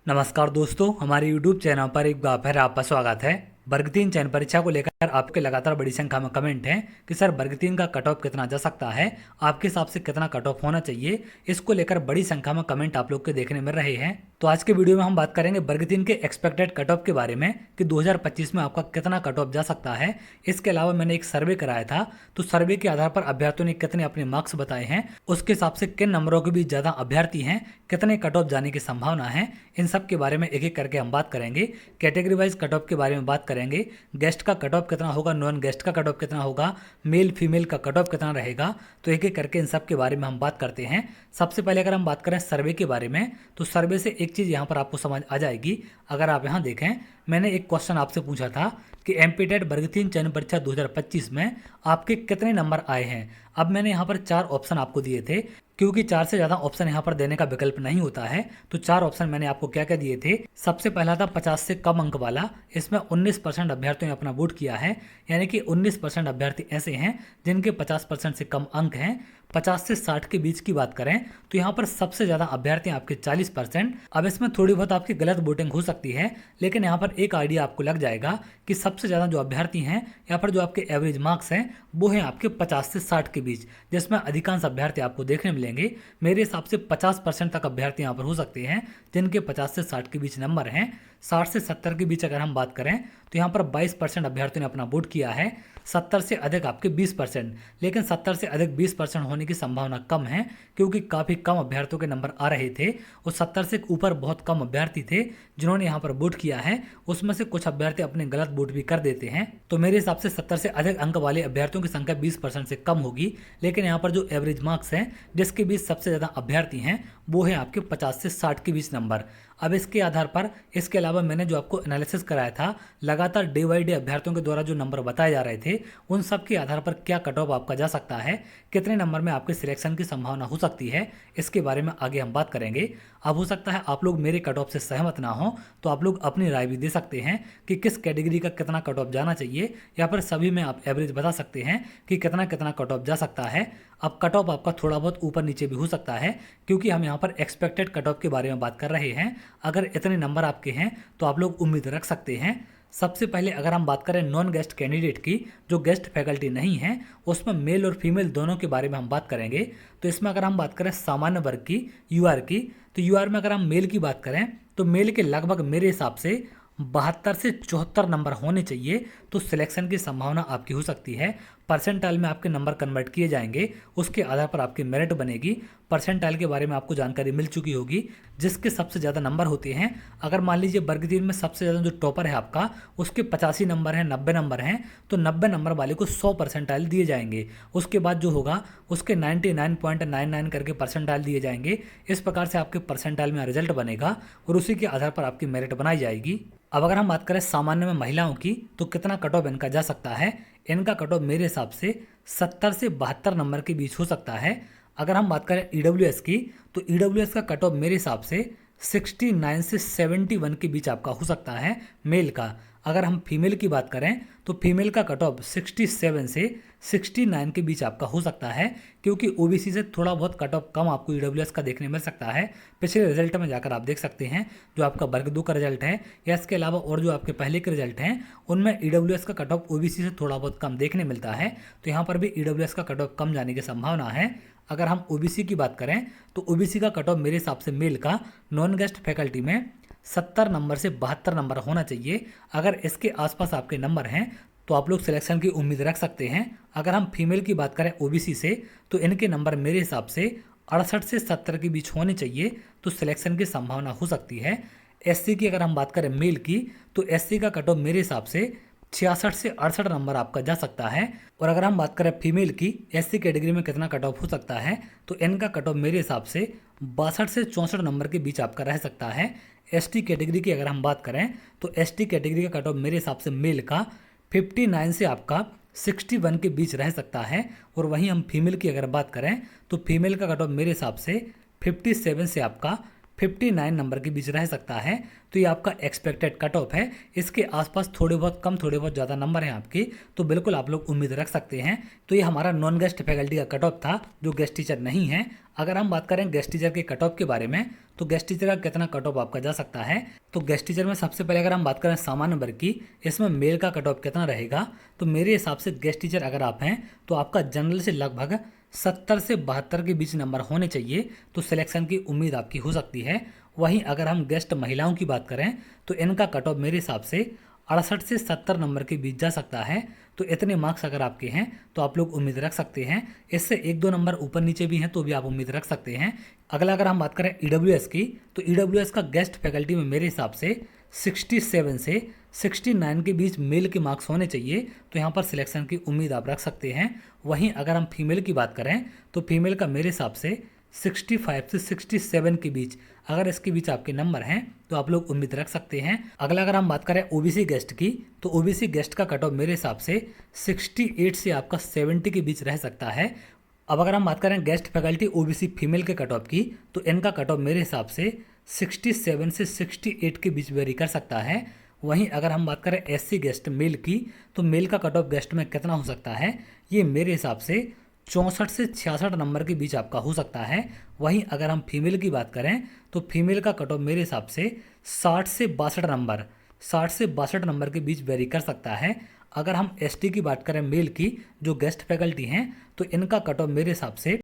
नमस्कार दोस्तों, हमारे YouTube चैनल पर एक बार फिर आपका स्वागत है। वर्ग 3 चयन परीक्षा को लेकर आपके लगातार बड़ी संख्या में कमेंट हैं कि सर वर्ग 3 का कट ऑफ कितना जा सकता है, आपके हिसाब से कितना कट ऑफ होना चाहिए। इसको लेकर बड़ी संख्या में कमेंट आप लोग के देखने मिल रहे हैं। तो आज के वीडियो में हम बात करेंगे वर्ग 3 के एक्सपेक्टेड कट ऑफ के बारे में कि 2025 में आपका कितना कट ऑफ जा सकता है। इसके अलावा मैंने एक सर्वे कराया था, तो सर्वे के आधार पर अभ्यर्थियों ने कितने अपने मार्क्स बताए हैं, उसके हिसाब से किन नंबरों के बीच ज्यादा अभ्यर्थी हैं, कितने कट ऑफ जाने की संभावना है, इन सब के बारे में एक एक करके हम बात करेंगे। कैटेगरी वाइज कट ऑफ के बारे में बात करेंगे, गेस्ट का कट ऑफ कितना होगा, नॉन गेस्ट का कट ऑफ कितना होगा, मेल फीमेल का कट ऑफ कितना रहेगा। तो एक एक करके इन सब के बारे में हम बात करते हैं। सबसे पहले अगर हम बात करें सर्वे के बारे में, तो सर्वे से एक चीज़ यहाँ पर आपको समझ आ जाएगी। अगर आप यहाँ देखें, मैंने एक क्वेश्चन आपसे पूछा था कि एमपीटेट वर्ग 3 चयन परीक्षा 2025 में आपके कितने नंबर आए हैं। अब मैंने यहाँ पर 4 ऑप्शन आपको दिए थे, क्योंकि 4 से ज़्यादा ऑप्शन यहाँ पर देने का विकल्प नहीं होता है। तो 4 ऑप्शन मैंने आपको क्या क्या दिए थे। सबसे पहला था 50 से कम अंक वाला, इसमें 19% अभ्यर्थियों ने अपना वोट किया है, यानी कि 19% अभ्यर्थी ऐसे हैं जिनके 50% से कम अंक हैं। 50 से 60 के बीच की बात करें तो यहाँ पर सबसे ज़्यादा अभ्यर्थी आपके 40%। अब इसमें थोड़ी बहुत आपकी गलत वोटिंग हो सकती है, लेकिन यहाँ पर एक आइडिया आपको लग जाएगा कि सबसे ज़्यादा जो अभ्यर्थी हैं यहाँ पर जो आपके एवरेज मार्क्स हैं वो हैं आपके 50 से 60 के बीच, जिसमें अधिकांश अभ्यर्थी आपको देखने मिलेंगे। मेरे हिसाब से 50% तक अभ्यर्थी यहाँ पर हो सकते हैं जिनके 50 से 60 के बीच नंबर हैं। 60 से 70 के बीच अगर हम बात करें तो यहाँ पर 22% अभ्यर्थियों ने अपना वोट किया है। 70 से अधिक आपके 20%, लेकिन 70 से अधिक 20% होने की संभावना कम है, क्योंकि काफ़ी कम अभ्यर्थियों के नंबर आ रहे थे और 70 से ऊपर बहुत कम अभ्यर्थी थे जिन्होंने यहाँ पर वोट किया है। उसमें से कुछ अभ्यर्थी अपने गलत वोट भी कर देते हैं। तो मेरे हिसाब से 70 से अधिक अंक वाले अभ्यर्थियों की संख्या 20% से कम होगी, लेकिन यहाँ पर जो एवरेज मार्क्स हैं जिसके बीच सबसे ज़्यादा अभ्यर्थी हैं वो है आपके 50 से 60 के बीच नंबर। अब इसके आधार पर, इसके अलावा मैंने जो आपको एनालिसिस कराया था, लगातार डे बाई डे अभ्यर्थियों के द्वारा जो नंबर बताए जा रहे थे, उन सब के आधार पर क्या कट ऑफ आपका जा सकता है, कितने नंबर में आपके सिलेक्शन की संभावना हो सकती है, इसके बारे में आगे हम बात करेंगे। अब हो सकता है आप लोग मेरे कट ऑफ से सहमत ना हो, तो आप लोग अपनी राय भी दे सकते हैं कि किस कैटेगरी का कितना कट ऑफ जाना चाहिए, या फिर सभी में आप एवरेज बता सकते हैं कि कितना कितना कट ऑफ जा सकता है। अब कट ऑफ आपका थोड़ा बहुत ऊपर नीचे भी हो सकता है, क्योंकि हम यहाँ पर एक्सपेक्टेड कट ऑफ के बारे में बात कर रहे हैं। अगर इतने नंबर आपके हैं तो आप लोग उम्मीद रख सकते हैं। सबसे पहले अगर हम बात करें नॉन गेस्ट कैंडिडेट की, जो गेस्ट फैकल्टी नहीं है, उसमें मेल और फीमेल दोनों के बारे में हम बात करेंगे। तो इसमें अगर हम बात करें सामान्य वर्ग की, यूआर की, तो यूआर में अगर हम मेल की बात करें तो मेल के लगभग मेरे हिसाब से 72 से 74 नंबर होने चाहिए, तो सिलेक्शन की संभावना आपकी हो सकती है। परसेंटाइल में आपके नंबर कन्वर्ट किए जाएंगे, उसके आधार पर आपकी मेरिट बनेगी। परसेंटाइल के बारे में आपको जानकारी मिल चुकी होगी, जिसके सबसे ज़्यादा नंबर होते हैं। अगर मान लीजिए वर्ग 3 में सबसे ज़्यादा जो टॉपर है आपका, उसके 85 नंबर हैं, 90 नंबर हैं, तो 90 नंबर वाले को 100 परसेंटाइल दिए जाएंगे। उसके बाद जो होगा उसके 99.99 करके परसेंटाइल दिए जाएंगे। इस प्रकार से आपके परसेंटाइल में रिजल्ट बनेगा और उसी के आधार पर आपकी मेरिट बनाई जाएगी। अब अगर हम बात करें सामान्य में महिलाओं की, तो कितना कट ऑफ इनका जा सकता है। इनका कट ऑफ मेरे हिसाब से 70 से 72 नंबर के बीच हो सकता है। अगर हम बात करें ईडब्ल्यूएस की, तो ईडब्ल्यूएस का कट ऑफ मेरे हिसाब से 69 से 71 के बीच आपका हो सकता है मेल का। अगर हम फीमेल की बात करें तो फीमेल का कट ऑफ 67 से 69 के बीच आपका हो सकता है, क्योंकि ओबीसी से थोड़ा बहुत कट ऑफ कम आपको ईडब्ल्यूएस का देखने मिल सकता है। पिछले रिजल्ट में जाकर आप देख सकते हैं, जो आपका वर्ग 2 का रिजल्ट है या इसके अलावा और जो आपके पहले के रिजल्ट हैं, उनमें ईडब्ल्यूएस का कट ऑफ ओबीसी से थोड़ा बहुत कम देखने मिलता है। तो यहाँ पर भी ईडब्ल्यूएस का कट ऑफ कम जाने की संभावना है। अगर हम ओबीसी की बात करें तो ओबीसी का कट ऑफ मेरे हिसाब से मेल का नॉन गेस्ट फैकल्टी में 70 नंबर से 72 नंबर होना चाहिए। अगर इसके आसपास आपके नंबर हैं तो आप लोग सिलेक्शन की उम्मीद रख सकते हैं। अगर हम फीमेल की बात करें ओबीसी से, तो इनके नंबर मेरे हिसाब से 68 से 70 के बीच होने चाहिए, तो सिलेक्शन की संभावना हो सकती है। एससी की अगर हम बात करें मेल की, तो एससी का कट ऑफ मेरे हिसाब से 66 से 68 नंबर आपका जा सकता है। और अगर हम बात करें फीमेल की, एससी कैटेगरी में कितना कट ऑफ हो सकता है, तो इनका कट ऑफ मेरे हिसाब से 62 से 64 नंबर के बीच आपका रह सकता है। एसटी कैटेगरी की अगर हम बात करें तो एसटी कैटेगरी का कट ऑफ मेरे हिसाब से मेल का 59 से आपका 61 के बीच रह सकता है। और वहीं हम फीमेल की अगर बात करें तो फीमेल का कट ऑफ मेरे हिसाब से 57 से आपका 59 नंबर के बीच रह सकता है। तो ये आपका एक्सपेक्टेड कट ऑफ है। इसके आसपास थोड़े बहुत कम थोड़े बहुत ज़्यादा नंबर हैं आपके, तो बिल्कुल आप लोग उम्मीद रख सकते हैं। तो ये हमारा नॉन गेस्ट फैकल्टी का कट ऑफ था जो गेस्ट टीचर नहीं है। अगर हम बात करें गेस्ट टीचर के कट ऑफ के बारे में, तो गेस्ट टीचर का कितना कट ऑफ आपका जा सकता है। तो गेस्ट टीचर में सबसे पहले अगर हम बात करें सामान्य वर्ग की, इसमें मेल का कट ऑफ कितना रहेगा। तो मेरे हिसाब से गेस्ट टीचर अगर आप हैं तो आपका जनरल से लगभग 70 से 72 के बीच नंबर होने चाहिए, तो सिलेक्शन की उम्मीद आपकी हो सकती है। वहीं अगर हम गेस्ट महिलाओं की बात करें तो इनका कट ऑफ मेरे हिसाब से 68 से 70 नंबर के बीच जा सकता है। तो इतने मार्क्स अगर आपके हैं तो आप लोग उम्मीद रख सकते हैं। इससे 1-2 नंबर ऊपर नीचे भी हैं तो भी आप उम्मीद रख सकते हैं। अगला अगर हम बात करें ईडब्ल्यूएस की, तो ईडब्ल्यूएस का गेस्ट फैकल्टी में मेरे हिसाब से 67 से 69 के बीच मेल के मार्क्स होने चाहिए, तो यहाँ पर सिलेक्शन की उम्मीद आप रख सकते हैं। वहीं अगर हम फीमेल की बात करें तो फीमेल का मेरे हिसाब से 65 से 67 के बीच, अगर इसके बीच आपके नंबर हैं तो आप लोग उम्मीद रख सकते हैं। अगला अगर हम बात करें ओबीसी गेस्ट की, तो ओबीसी गेस्ट का कट ऑफ मेरे हिसाब से 68 से आपका 70 के बीच रह सकता है। अब अगर हम बात करें गेस्ट फैकल्टी ओबीसी फीमेल के कट ऑफ की, तो इनका कट ऑफ मेरे हिसाब से 67 से 68 के बीच वेरी कर सकता है। वहीं अगर हम बात करें एससी गेस्ट मेल की, तो मेल का कट ऑफ गेस्ट में कितना हो सकता है, ये मेरे हिसाब से 64 से 66 नंबर के बीच आपका हो सकता है। वहीं अगर हम फीमेल की बात करें तो फीमेल का कट ऑफ मेरे हिसाब से 60 से 62 नंबर के बीच वेरी कर सकता है। अगर हम एसटी की बात करें मेल की, जो गेस्ट फैकल्टी हैं, तो इनका कट ऑफ मेरे हिसाब से,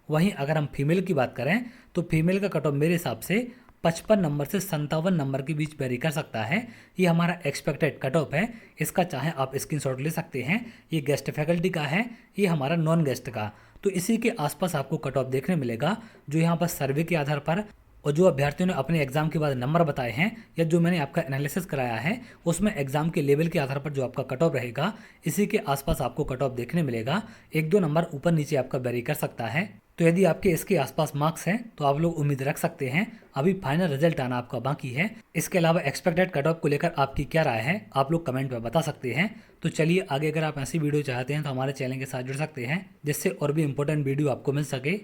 वहीं अगर हम फीमेल की बात करें तो फीमेल का कट ऑफ मेरे हिसाब से 55 नंबर से 57 नंबर के बीच वेरी कर सकता है। ये हमारा एक्सपेक्टेड कट ऑफ है। इसका चाहे आप स्क्रीनशॉट ले सकते हैं। ये गेस्ट फैकल्टी का है, ये हमारा नॉन गेस्ट का। तो इसी के आसपास आपको कट ऑफ देखने मिलेगा, जो यहाँ पर सर्वे के आधार पर और जो अभ्यर्थियों ने अपने एग्जाम के बाद नंबर बताए हैं या जो मैंने आपका एनालिसिस कराया है, उसमें एग्जाम के लेवल के आधार पर जो आपका कट ऑफ रहेगा, इसी के आसपास आपको कट ऑफ देखने मिलेगा। 1-2 नंबर ऊपर नीचे आपका वेरी कर सकता है। तो यदि आपके इसके आसपास मार्क्स हैं तो आप लोग उम्मीद रख सकते हैं। अभी फाइनल रिजल्ट आना आपका बाकी है। इसके अलावा एक्सपेक्टेड कट ऑफ को लेकर आपकी क्या राय है, आप लोग कमेंट में बता सकते हैं। तो चलिए आगे अगर आप ऐसी वीडियो चाहते हैं तो हमारे चैनल के साथ जुड़ सकते हैं, जिससे और भी इंपॉर्टेंट वीडियो आपको मिल सके।